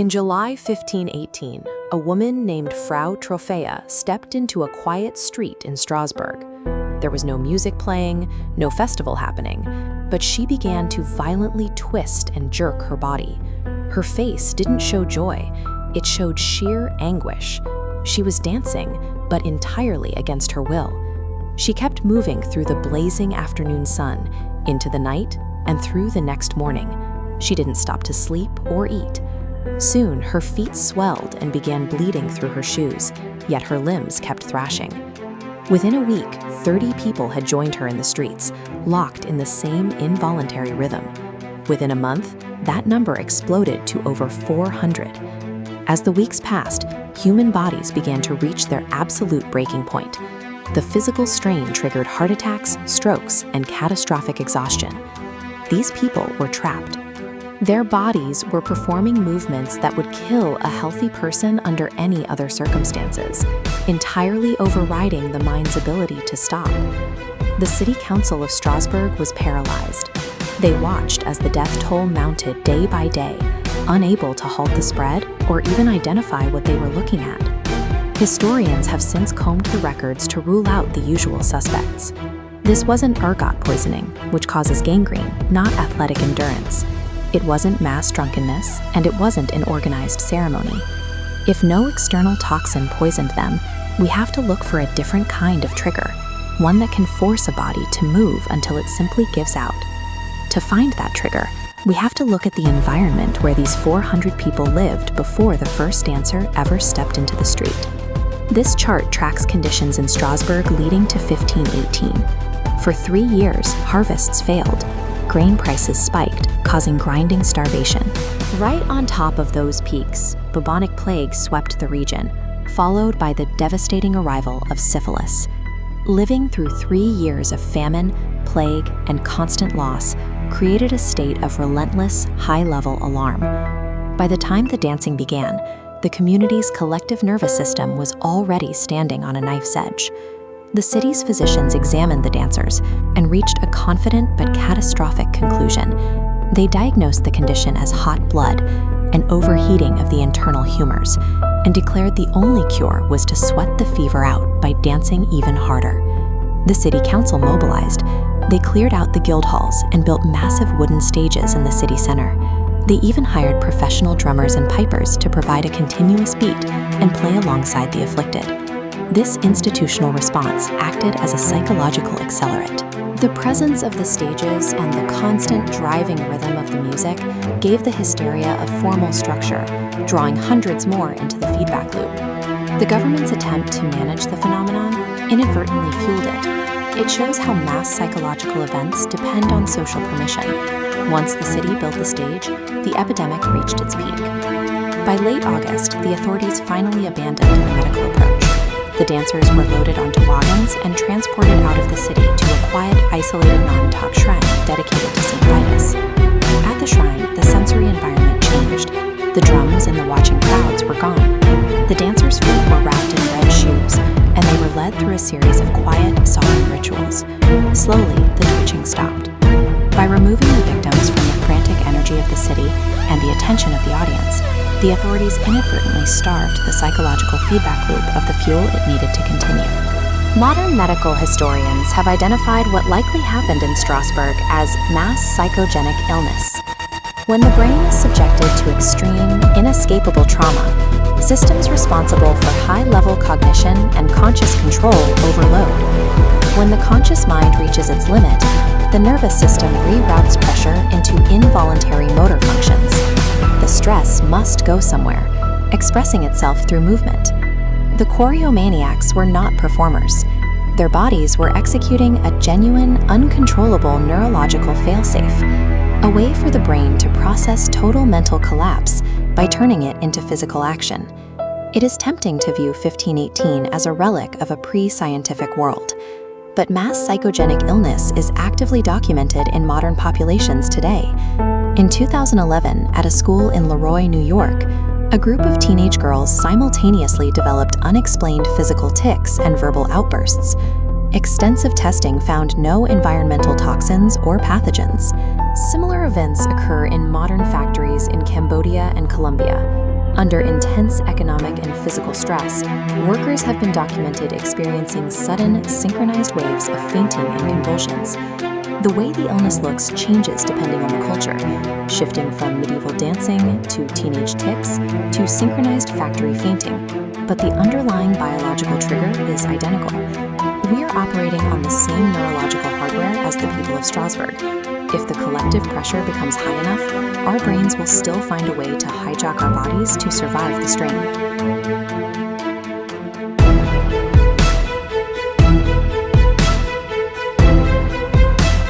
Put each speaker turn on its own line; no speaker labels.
In July 1518, a woman named Frau Trophäa stepped into a quiet street in Strasbourg. There was no music playing, no festival happening, but she began to violently twist and jerk her body. Her face didn't show joy, it showed sheer anguish. She was dancing, but entirely against her will. She kept moving through the blazing afternoon sun, into the night, and through the next morning. She didn't stop to sleep or eat. Soon, her feet swelled and began bleeding through her shoes, yet her limbs kept thrashing. Within a week, 30 people had joined her in the streets, locked in the same involuntary rhythm. Within a month, that number exploded to over 400. As the weeks passed, human bodies began to reach their absolute breaking point. The physical strain triggered heart attacks, strokes, and catastrophic exhaustion. These people were trapped. Their bodies were performing movements that would kill a healthy person under any other circumstances, entirely overriding the mind's ability to stop. The City Council of Strasbourg was paralyzed. They watched as the death toll mounted day by day, unable to halt the spread or even identify what they were looking at. Historians have since combed the records to rule out the usual suspects. This wasn't ergot poisoning, which causes gangrene, not athletic endurance. It wasn't mass drunkenness, and it wasn't an organized ceremony. If no external toxin poisoned them, we have to look for a different kind of trigger, one that can force a body to move until it simply gives out. To find that trigger, we have to look at the environment where these 400 people lived before the first dancer ever stepped into the street. This chart tracks conditions in Strasbourg leading to 1518. For 3 years, harvests failed. Grain prices spiked, causing grinding starvation. Right on top of those peaks, bubonic plague swept the region, followed by the devastating arrival of syphilis. Living through 3 years of famine, plague, and constant loss created a state of relentless, high-level alarm. By the time the dancing began, the community's collective nervous system was already standing on a knife's edge. The city's physicians examined the dancers and reached a confident but catastrophic conclusion. They diagnosed the condition as hot blood, an overheating of the internal humors, and declared the only cure was to sweat the fever out by dancing even harder. The city council mobilized. They cleared out the guild halls and built massive wooden stages in the city center. They even hired professional drummers and pipers to provide a continuous beat and play alongside the afflicted. This institutional response acted as a psychological accelerant. The presence of the stages and the constant driving rhythm of the music gave the hysteria a formal structure, drawing hundreds more into the feedback loop. The government's attempt to manage the phenomenon inadvertently fueled it. It shows how mass psychological events depend on social permission. Once the city built the stage, the epidemic reached its peak. By late August, the authorities finally abandoned the medical approach. The dancers were loaded onto wagons and transported out of the city to a quiet, isolated mountaintop shrine dedicated to St. Vitus. At the shrine, the sensory environment changed. The drums and the watching crowds were gone. The dancers' feet were wrapped in red shoes, and they were led through a series of quiet, solemn rituals. Slowly, the twitching stopped. By removing the victims from the frantic energy of the city and the attention of the audience, the authorities inadvertently starved the psychological feedback loop of the fuel it needed to continue. Modern medical historians have identified what likely happened in Strasbourg as mass psychogenic illness. When the brain is subjected to extreme, inescapable trauma, systems responsible for high-level cognition and conscious control overload. When the conscious mind reaches its limit, the nervous system reroutes pressure into involuntary motor functions. The stress must go somewhere, expressing itself through movement. The choreomaniacs were not performers. Their bodies were executing a genuine, uncontrollable neurological failsafe, a way for the brain to process total mental collapse by turning it into physical action. It is tempting to view 1518 as a relic of a pre-scientific world, but mass psychogenic illness is actively documented in modern populations today. In 2011, at a school in Leroy, New York, a group of teenage girls simultaneously developed unexplained physical tics and verbal outbursts. Extensive testing found no environmental toxins or pathogens. Similar events occur in modern factories in Cambodia and Colombia. Under intense economic and physical stress, workers have been documented experiencing sudden, synchronized waves of fainting and convulsions. The way the illness looks changes depending on the culture, shifting from medieval dancing to teenage tics to synchronized factory fainting, but the underlying biological trigger is identical. We are operating on the same neurological hardware as the people of Strasbourg. If the collective pressure becomes high enough, our brains will still find a way to hijack our bodies to survive the strain.